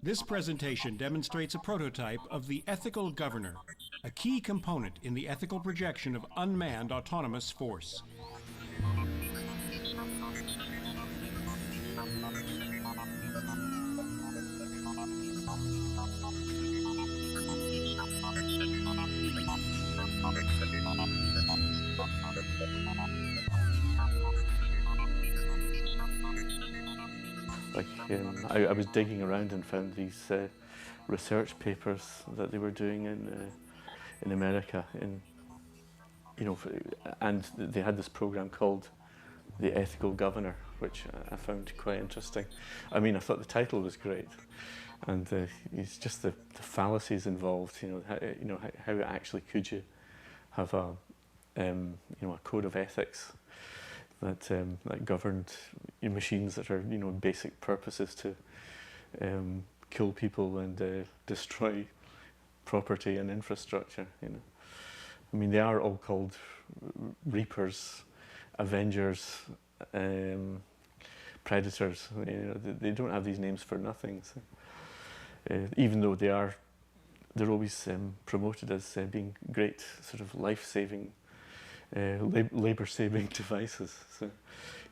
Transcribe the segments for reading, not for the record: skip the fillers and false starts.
This presentation demonstrates a prototype of the ethical governor, a key component in the ethical projection of unmanned autonomous force. I was digging around and found these research papers that they were doing in America, and they had this program called The Ethical Governor, which I found quite interesting. I mean, I thought the title was great, and it's just the fallacies involved. How actually could you have a code of ethics that governed machines that are basic purposes to kill people and destroy property and infrastructure. I mean, they are all called reapers, avengers, predators. They don't have these names for nothing. So, even though they're always promoted as being great sort of life-saving, labor-saving devices. So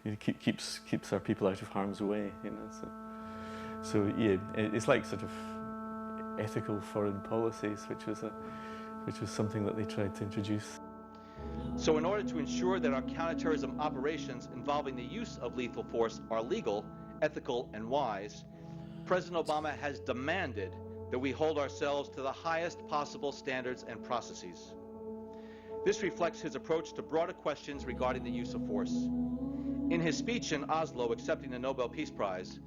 it keeps our people out of harm's way. So yeah, it's like sort of ethical foreign policies, which was something that they tried to introduce. So in order to ensure that our counterterrorism operations involving the use of lethal force are legal, ethical, and wise, President Obama has demanded that we hold ourselves to the highest possible standards and processes. This reflects his approach to broader questions regarding the use of force. In his speech in Oslo accepting the Nobel Peace Prize,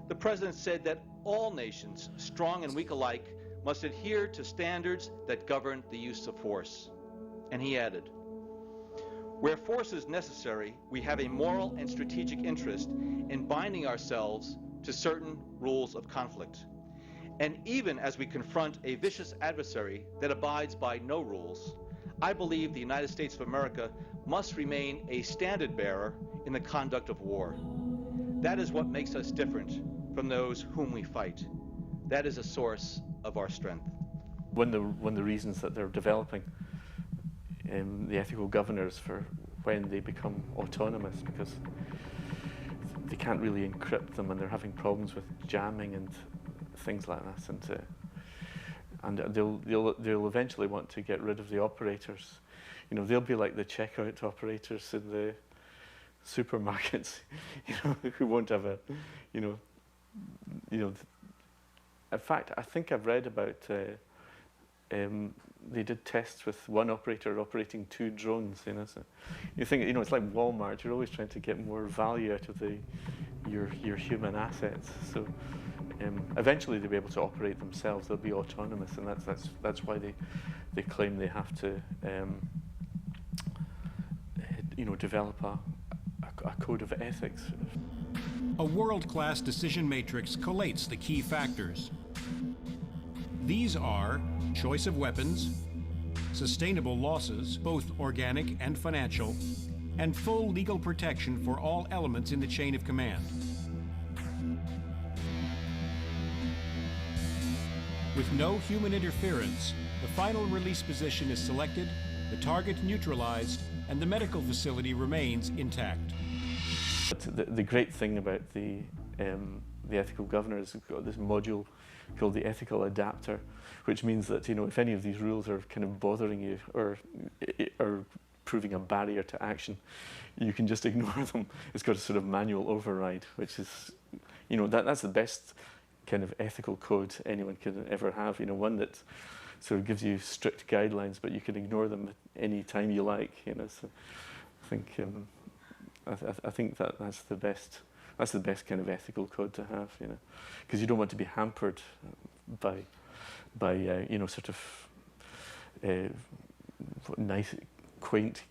the president said that all nations, strong and weak alike, must adhere to standards that govern the use of force. And he added, "Where force is necessary, we have a moral and strategic interest in binding ourselves to certain rules of conflict. And even as we confront a vicious adversary that abides by no rules, I believe the United States of America must remain a standard bearer in the conduct of war. That is what makes us different from those whom we fight. That is a source of our strength." One of the reasons that they're developing the ethical governors for when they become autonomous, because they can't really encrypt them, and they're having problems with jamming and things like that, and they'll eventually want to get rid of the operators. They'll be like the checkout operators in the supermarkets, who won't have a, In fact, I think I've read about they did tests with one operator operating 2 drones. So you think, it's like Walmart. You're always trying to get more value out of your human assets. So eventually they'll be able to operate themselves. They'll be autonomous, and that's why they claim they have to develop a code of ethics. A world-class decision matrix collates the key factors. These are choice of weapons, sustainable losses, both organic and financial, and full legal protection for all elements in the chain of command. With no human interference, the final release position is selected, the target neutralized, and the medical facility remains intact. But the great thing about the ethical governor is we've got this module called the ethical adapter, which means that if any of these rules are kind of bothering you or proving a barrier to action, you can just ignore them. It's got a sort of manual override, which is that's the best kind of ethical code anyone can ever have. One that sort of gives you strict guidelines, but you can ignore them at any time you like. So I think that's the best. That's the best kind of ethical code to have, because you don't want to be hampered by sort of nice, quaint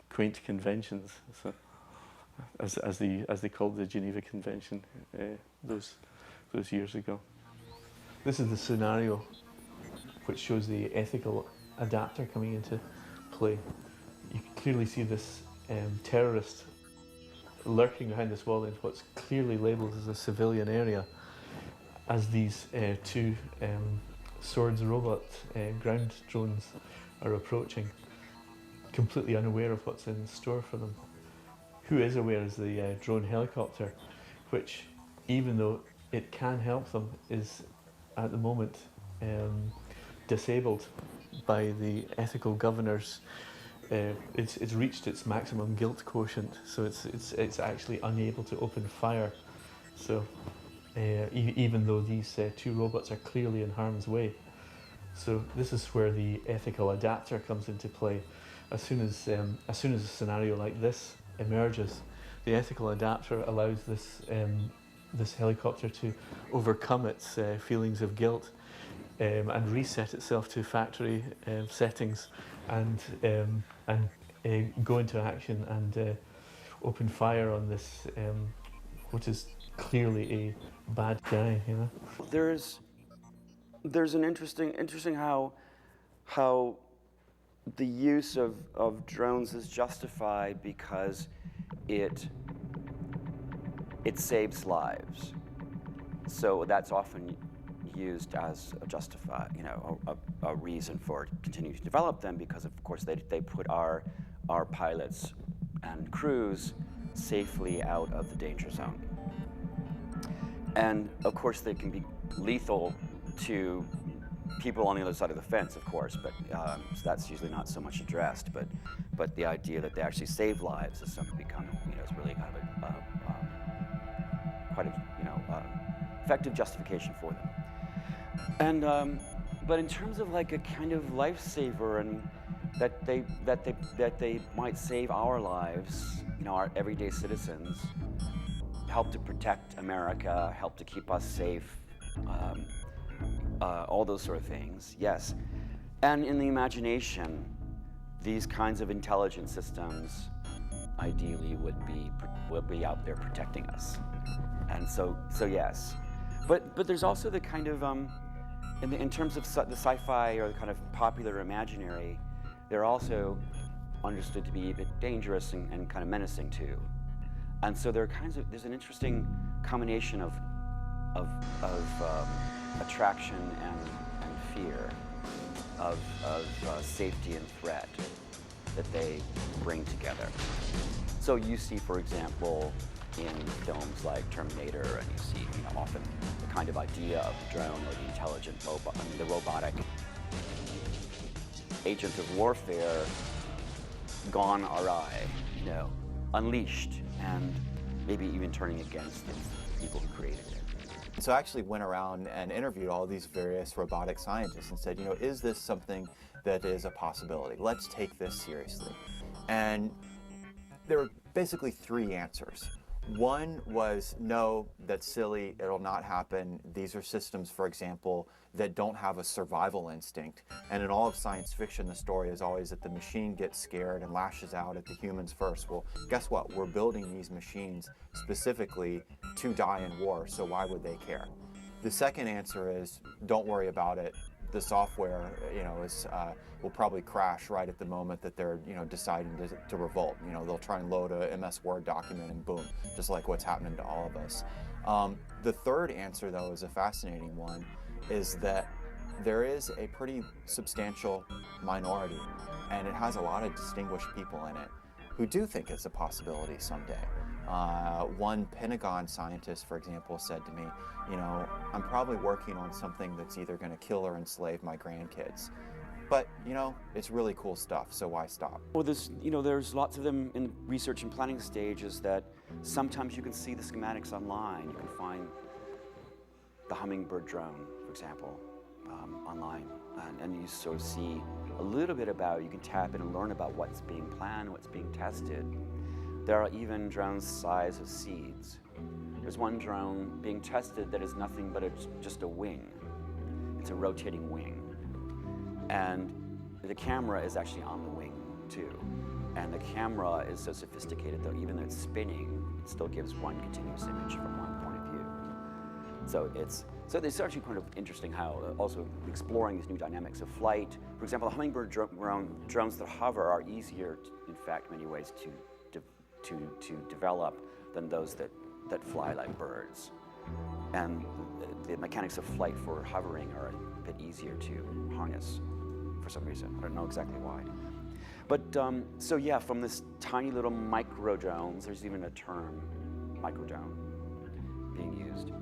conventions, so, as they called the Geneva Convention those years ago. This is the scenario which shows the ethical adapter coming into play. You can clearly see this terrorist lurking behind this wall in what's clearly labelled as a civilian area, as these two Swords robot ground drones are approaching, completely unaware of what's in store for them. Who is aware is the drone helicopter, which, even though it can help them, is at the moment disabled by the ethical governors. It's reached its maximum guilt quotient, so it's actually unable to open fire. So even though these two robots are clearly in harm's way. So this is where the ethical adapter comes into play. As soon as a scenario like this emerges, the ethical adapter allows this helicopter to overcome its feelings of guilt and reset itself to factory settings and go into action and open fire on this, what is clearly a bad guy. You know, there's an interesting how the use of drones is justified because it saves lives. So that's often used as a reason for continuing to develop them, because of course they put our pilots and crews safely out of the danger zone. And of course they can be lethal to people on the other side of the fence, of course, but so that's usually not so much addressed. But the idea that they actually save lives is something is really kind of effective justification for them. And but in terms of like a kind of lifesaver, and that they might save our lives, our everyday citizens, help to protect America, help to keep us safe. All those sort of things, yes. And in the imagination, these kinds of intelligent systems ideally would be out there protecting us. And so yes. But there's also the kind of, in terms of the sci-fi or the kind of popular imaginary, they're also understood to be a bit dangerous and kind of menacing too. And so there's an interesting combination of attraction and fear, of safety and threat that they bring together. So you see, for example, in films like Terminator, and you see, often the kind of idea of the drone or the intelligent robot, the robotic agent of warfare gone awry, unleashed, and maybe even turning against the people who created it. So I actually went around and interviewed all these various robotic scientists and said, is this something that is a possibility? Let's take this seriously. And there were basically three answers. One was, no, that's silly, it'll not happen. These are systems, for example, that don't have a survival instinct. And in all of science fiction, the story is always that the machine gets scared and lashes out at the humans first. Well, guess what? We're building these machines specifically to die in war, so why would they care? The second answer is, don't worry about it. The software, will probably crash right at the moment that they're, deciding to revolt. They'll try and load a MS Word document and boom, just like what's happening to all of us. The third answer, though, is a fascinating one, is that there is a pretty substantial minority, and it has a lot of distinguished people in it, who do think it's a possibility someday. One Pentagon scientist, for example, said to me, I'm probably working on something that's either going to kill or enslave my grandkids. But, it's really cool stuff, so why stop? Well, there's lots of them in research and planning stages that sometimes you can see the schematics online. You can find the Hummingbird drone, for example, online. And you sort of see a little bit about, you can tap in and learn about what's being planned, what's being tested. There are even drones the size of seeds. There's one drone being tested that is nothing but just a wing. It's a rotating wing. And the camera is actually on the wing too. And the camera is so sophisticated that even though it's spinning, it still gives one continuous image from one point of view. So it's actually kind of interesting how also exploring these new dynamics of flight. For example, the Hummingbird drones that hover are easier, in fact, in many ways, to develop than those that fly like birds. and the mechanics of flight for hovering are a bit easier to harness for some reason. I don't know exactly why. But so yeah, from this tiny little micro drones, there's even a term, micro drone, being used.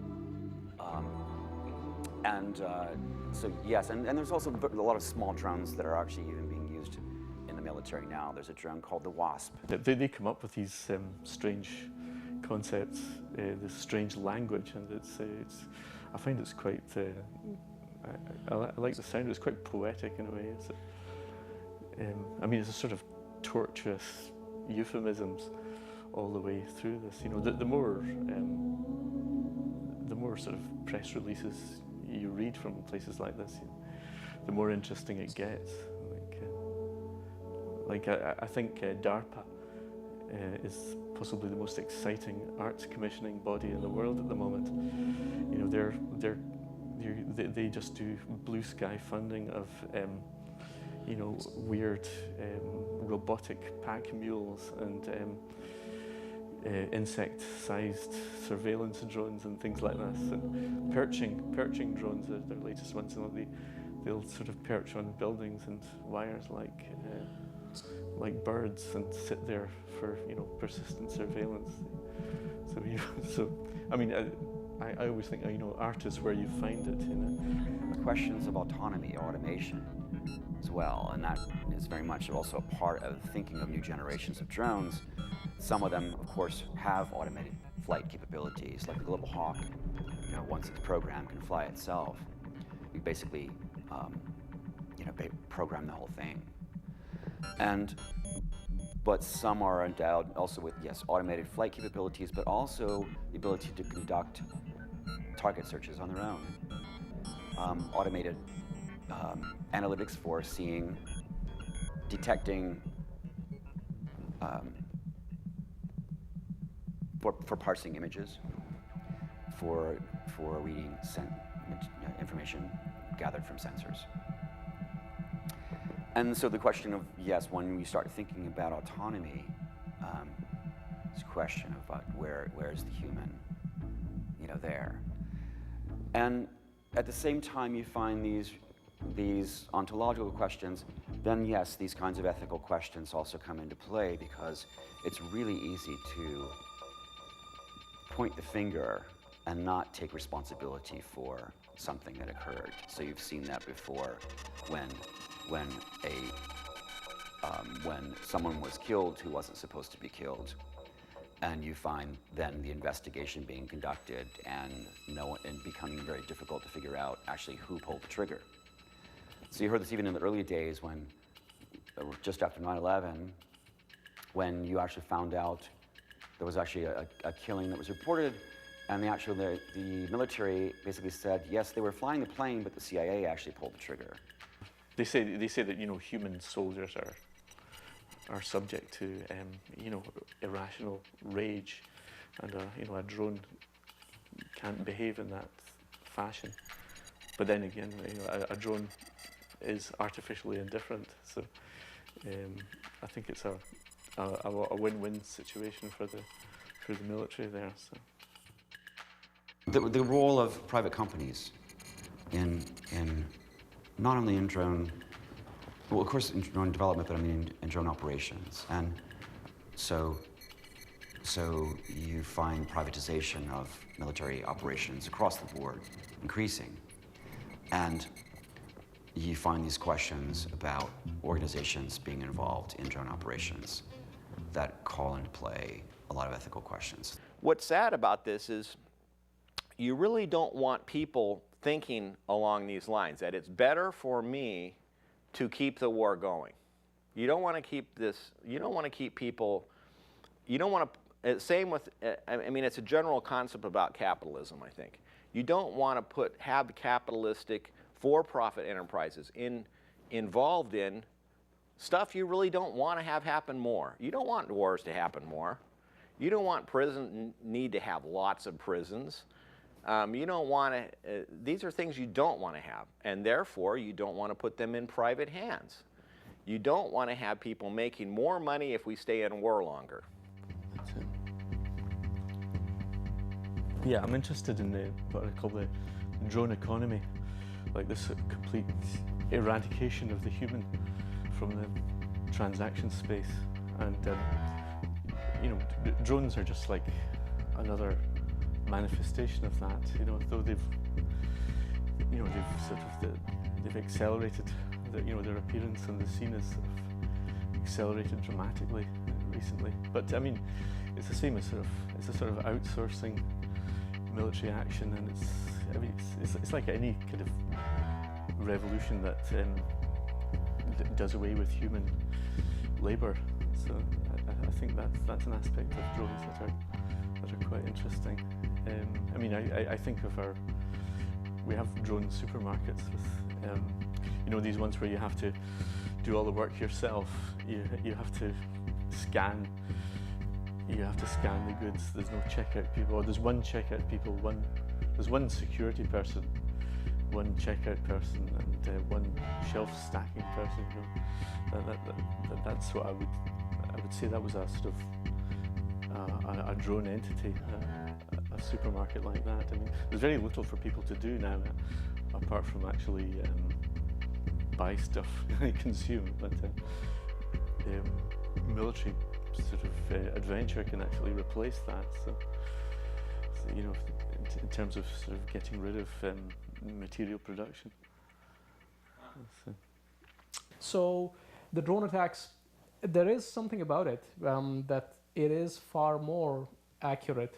So yes, and there's also a lot of small drones that are actually even being used in the military now. There's a drone called the Wasp. They come up with these strange concepts, this strange language, and I find it's quite, I like the sound, it's quite poetic in a way. I mean, it's a sort of tortuous euphemisms all the way through this. You know, the more sort of press releases you read from places like this, the more interesting it gets. I think DARPA is possibly the most exciting arts commissioning body in the world at the moment. You know, they just do blue sky funding of you know, weird robotic pack mules and insect-sized surveillance drones and things like this, and perching drones are their latest ones. And they'll sort of perch on buildings and wires like birds and sit there for, you know, persistent surveillance. So I mean, I always think, you know, art is where you find it. You know, Questions of autonomy, automation as well, and that is very much also a part of thinking of new generations of drones. Some of them, of course, have automated flight capabilities, like the Global Hawk. You know, once it's programmed, can fly itself. We basically, you know, program the whole thing. But some are endowed also with, yes, automated flight capabilities, but also the ability to conduct target searches on their own. Automated analytics for seeing, detecting, for parsing images, for reading information gathered from sensors. And so the question of, yes, when we start thinking about autonomy, this question about where is the human, you know, there. And at the same time you find these ontological questions, then yes, these kinds of ethical questions also come into play, because it's really easy to point the finger and not take responsibility for something that occurred. So you've seen that before when someone was killed who wasn't supposed to be killed, and you find then the investigation being conducted and becoming very difficult to figure out actually who pulled the trigger. So you heard this even in the early days when, just after 9/11, when you actually found out there was actually a killing that was reported, and the military basically said, yes, they were flying the plane, but the CIA actually pulled the trigger. They say that, you know, human soldiers are subject to you know, irrational rage, and you know, a drone can't behave in that fashion. But then again, you know, a drone is artificially indifferent. So I think it's a win-win situation for the military there. So The role of private companies in not only in drone, well, of course in drone development, but I mean in drone operations. And so you find privatization of military operations across the board increasing. And you find these questions about organizations being involved in drone operations that call into play a lot of ethical questions. What's sad about this is you really don't want people thinking along these lines, that it's better for me to keep the war going. You don't want to keep this, you don't want to keep people, you don't want to, same with, I mean, it's a general concept about capitalism, I think. You don't want to have capitalistic for-profit enterprises involved in stuff you really don't want to have happen more. You don't want wars to happen more. You don't want need to have lots of prisons. You don't want to, these are things you don't want to have, and therefore you don't want to put them in private hands. You don't want to have people making more money if we stay in war longer. that's it. Yeah, I'm interested in what I call the drone economy, like this sort of complete eradication of the human from the transaction space. And you know, drones are just like another manifestation of that. You know, though they've accelerated. You know, their appearance on the scene has sort of accelerated dramatically recently. But I mean, it's the same as it's a sort of outsourcing military action, and it's like any kind of revolution that does away with human labour. So I think that's an aspect of drones that are quite interesting. I mean, I think of we have drone supermarkets with you know, these ones where you have to do all the work yourself. You have to scan. You have to scan the goods. There's no checkout people. Or there's one checkout people. There's one security person, one checkout person, and one shelf stacking person. You know, that's what I would say. That was a sort of a drone entity, a supermarket like that. I mean, there's very little for people to do now, apart from actually buy stuff and consume. But military sort of adventure can actually replace that. So you know, in terms of sort of getting rid of material production. So the drone attacks, there is something about it that it is far more accurate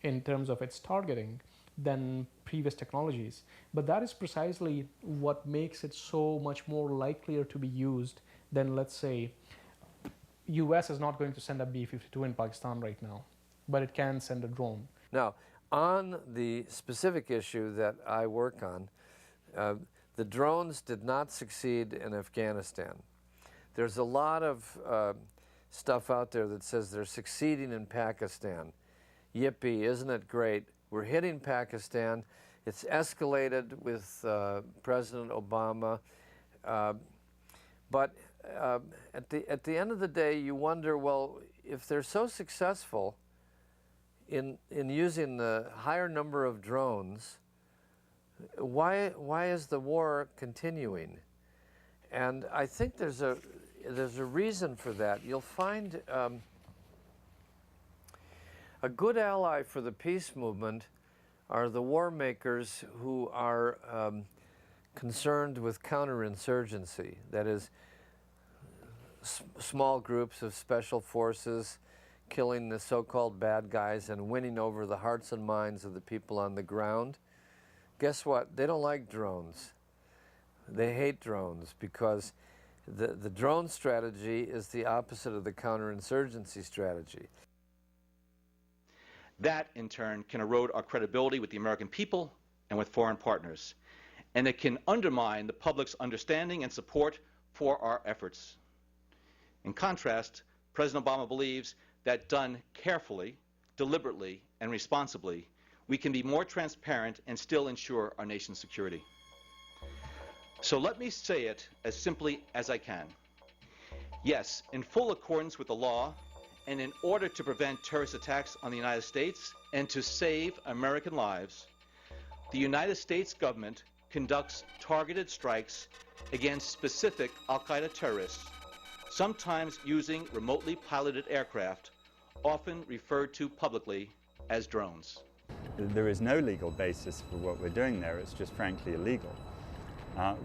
in terms of its targeting than previous technologies. But that is precisely what makes it so much more likelier to be used than, let's say, US is not going to send a B-52 in Pakistan right now, but it can send a drone. Now, on the specific issue that I work on, the drones did not succeed in Afghanistan. There's a lot of stuff out there that says they're succeeding in Pakistan. Yippee, isn't it great? We're hitting Pakistan. It's escalated with President Obama. But at the end of the day, you wonder, well, if they're so successful in using the higher number of drones, why is the war continuing? And I think there's a reason for that. You'll find a good ally for the peace movement are the war makers who are concerned with counterinsurgency. That is, small groups of special forces killing the so-called bad guys and winning over the hearts and minds of the people on the ground. Guess what? They don't like drones. They hate drones because the drone strategy is the opposite of the counterinsurgency strategy. That, in turn, can erode our credibility with the American people and with foreign partners. And it can undermine the public's understanding and support for our efforts. In contrast, President Obama believes that done carefully, deliberately, and responsibly, we can be more transparent and still ensure our nation's security. So let me say it as simply as I can. Yes, in full accordance with the law, and in order to prevent terrorist attacks on the United States and to save American lives, the United States government conducts targeted strikes against specific al-Qaeda terrorists, sometimes using remotely piloted aircraft, often referred to publicly as drones. There is no legal basis for what we're doing there. It's just frankly illegal.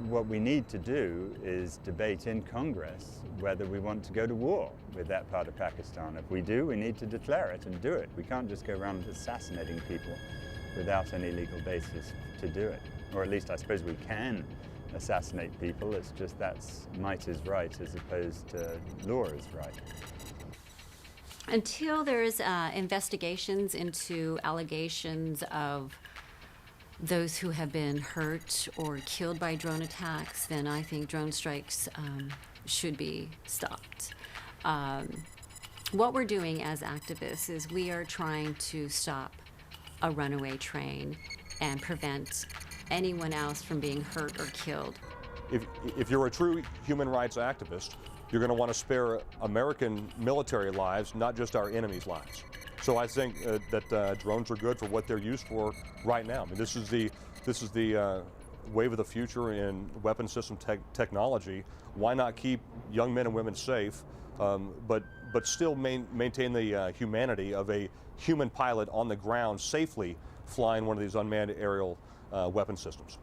What we need to do is debate in Congress whether we want to go to war with that part of Pakistan. If we do, we need to declare it and do it. We can't just go around assassinating people without any legal basis to do it. Or at least I suppose we can assassinate people. It's just that's might is right as opposed to law is right. Until there's investigations into allegations of those who have been hurt or killed by drone attacks, then I think drone strikes should be stopped. What we're doing as activists is we are trying to stop a runaway train and prevent anyone else from being hurt or killed. If you're a true human rights activist, you're going to want to spare American military lives, not just our enemies' lives. So I think that drones are good for what they're used for right now. I mean, this is the wave of the future in weapon system technology. Why not keep young men and women safe, but still maintain the humanity of a human pilot on the ground safely flying one of these unmanned aerial weapon systems?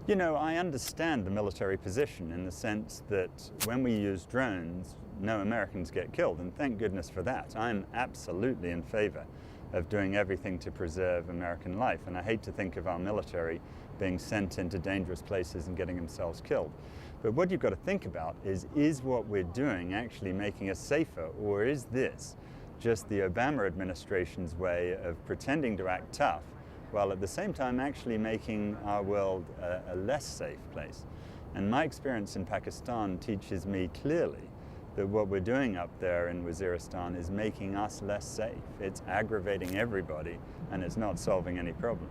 You know, I understand the military position in the sense that when we use drones, no Americans get killed, and thank goodness for that. I'm absolutely in favor of doing everything to preserve American life, and I hate to think of our military being sent into dangerous places and getting themselves killed. But what you've got to think about is what we're doing actually making us safer, or is this just the Obama administration's way of pretending to act tough while at the same time actually making our world a less safe place? And my experience in Pakistan teaches me clearly that what we're doing up there in Waziristan is making us less safe. It's aggravating everybody, and it's not solving any problem.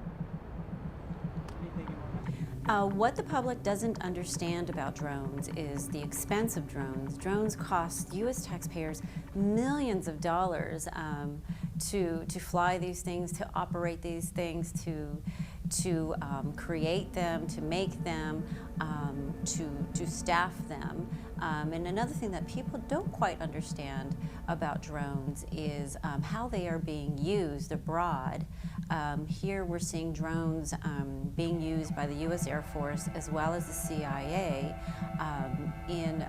What the public doesn't understand about drones is the expense of drones. Drones cost U.S. taxpayers millions of dollars to fly these things, to operate these things, to create them, to make them, to staff them. And another thing that people don't quite understand about drones is how they are being used abroad. Here we're seeing drones being used by the U.S. Air Force as well as the CIA in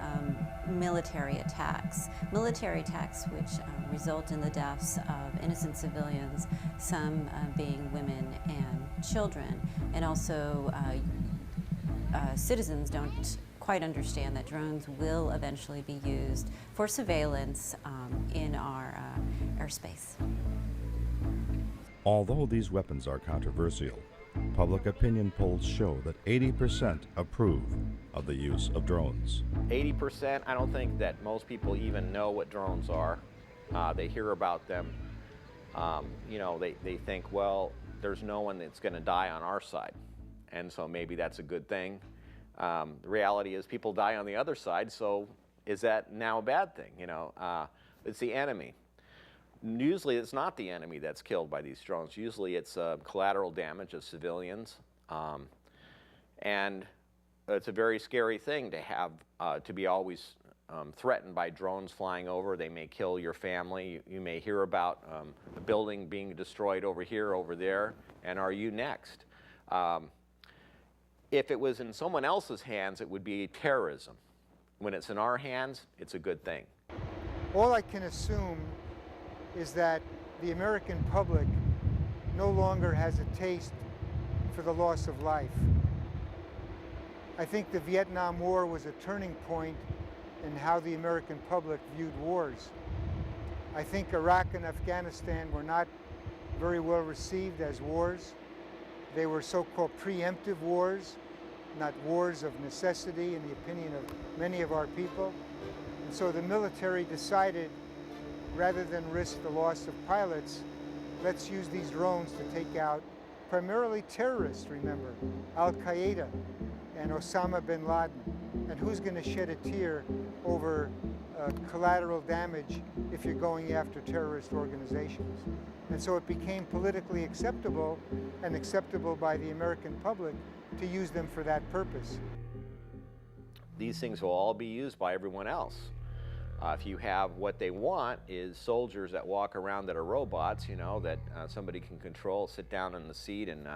military attacks. Military attacks which result in the deaths of innocent civilians, some being women and children. And also citizens don't quite understand that drones will eventually be used for surveillance in our airspace. Although these weapons are controversial, public opinion polls show that 80% approve of the use of drones. 80%, I don't think that most people even know what drones are. They hear about them. You know, they think, well, there's no one that's going to die on our side, and so maybe that's a good thing. The reality is people die on the other side, so is that now a bad thing? You know, it's the enemy. Usually it's not the enemy that's killed by these drones. Usually it's collateral damage of civilians. And it's a very scary thing to have, to be always threatened by drones flying over. They may kill your family. You may hear about a building being destroyed over here, over there, and are you next? If it was in someone else's hands, it would be terrorism. When it's in our hands, it's a good thing. All I can assume is that the American public no longer has a taste for the loss of life. I think the Vietnam War was a turning point in how the American public viewed wars. I think Iraq and Afghanistan were not very well received as wars. They were so-called preemptive wars, not wars of necessity in the opinion of many of our people. And so the military decided, rather than risk the loss of pilots, let's use these drones to take out primarily terrorists, remember, Al-Qaeda and Osama bin Laden. And who's going to shed a tear over collateral damage if you're going after terrorist organizations? And so it became politically acceptable and acceptable by the American public to use them for that purpose. These things will all be used by everyone else. If you have what they want is soldiers that walk around that are robots, you know, that somebody can control, sit down in the seat and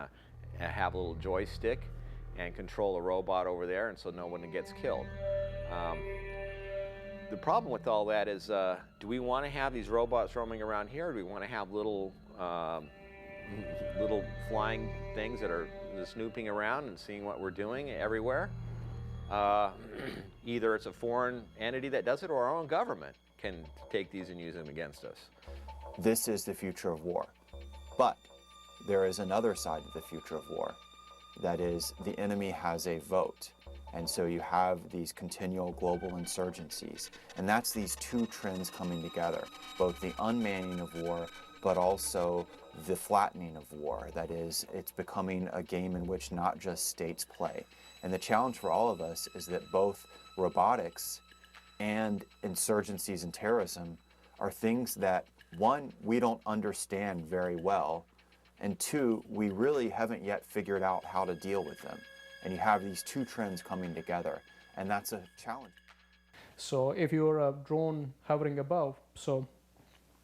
have a little joystick and control a robot over there, and so no one gets killed. The problem with all that is, do we want to have these robots roaming around here, or do we want to have little little flying things that are snooping around and seeing what we're doing everywhere? Either it's a foreign entity that does it, or our own government can take these and use them against us. This is the future of war. But there is another side of the future of war. That is, the enemy has a vote. And so you have these continual global insurgencies. And that's these two trends coming together, both the unmanning of war, but also the flattening of war. That is, it's becoming a game in which not just states play. And the challenge for all of us is that both robotics and insurgencies and terrorism are things that one, we don't understand very well, and two, we really haven't yet figured out how to deal with them. And you have these two trends coming together, and that's a challenge. So if you're a drone hovering above, so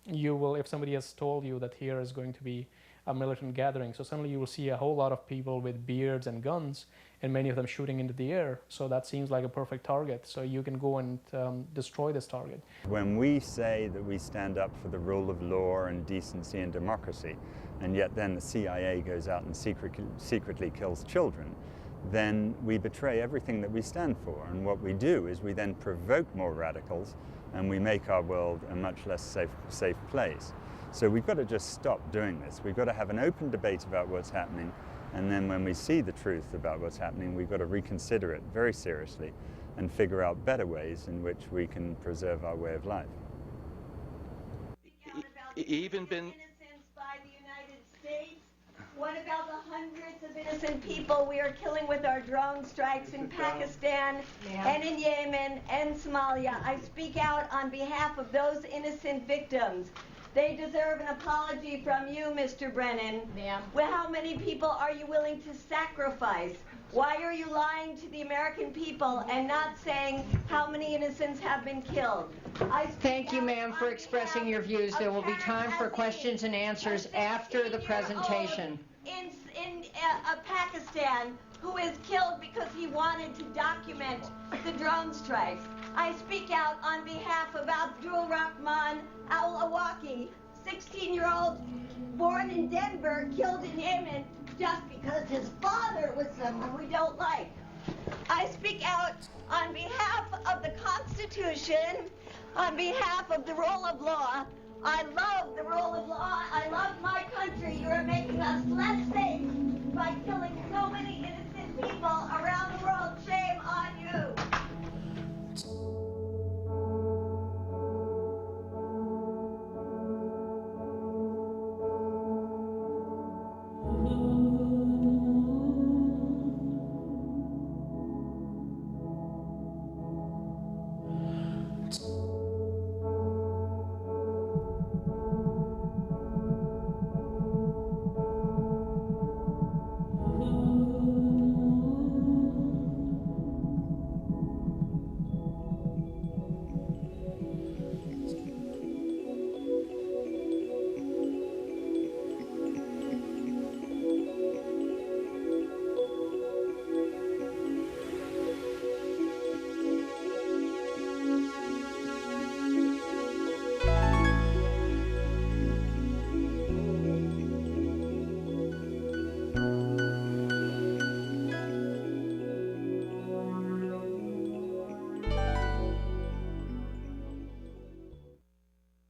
you will, if somebody has told you that here is going to be a militant gathering, so suddenly you will see a whole lot of people with beards and guns, and many of them shooting into the air. So that seems like a perfect target. So you can go and destroy this target. When we say that we stand up for the rule of law and decency and democracy, and yet then the CIA goes out and secretly kills children, then we betray everything that we stand for. And what we do is we then provoke more radicals, and we make our world a much less safe place. So we've got to just stop doing this. We've got to have an open debate about what's happening, and then when we see the truth about what's happening, we've got to reconsider it very seriously and figure out better ways in which we can preserve our way of life. Even been by the United States? What about the hundreds of innocent people we are killing with our drone strikes in Pakistan and in Yemen and Somalia? I speak out on behalf of those innocent victims. They deserve an apology from you, Mr. Brennan. Well, how many people are you willing to sacrifice? Why are you lying to the American people and not saying how many innocents have been killed? Thank you, ma'am, for expressing your views. There will be time for questions and answers after the presentation. In Pakistan, who is killed because he wanted to document the drone strikes. I speak out on behalf of Abdul Rahman al-Awaki, 16-year-old born in Denver, killed in Yemen just because his father was someone we don't like. I speak out on behalf of the Constitution, on behalf of the rule of law. I love the rule of law. I love my country. You are making us less safe by killing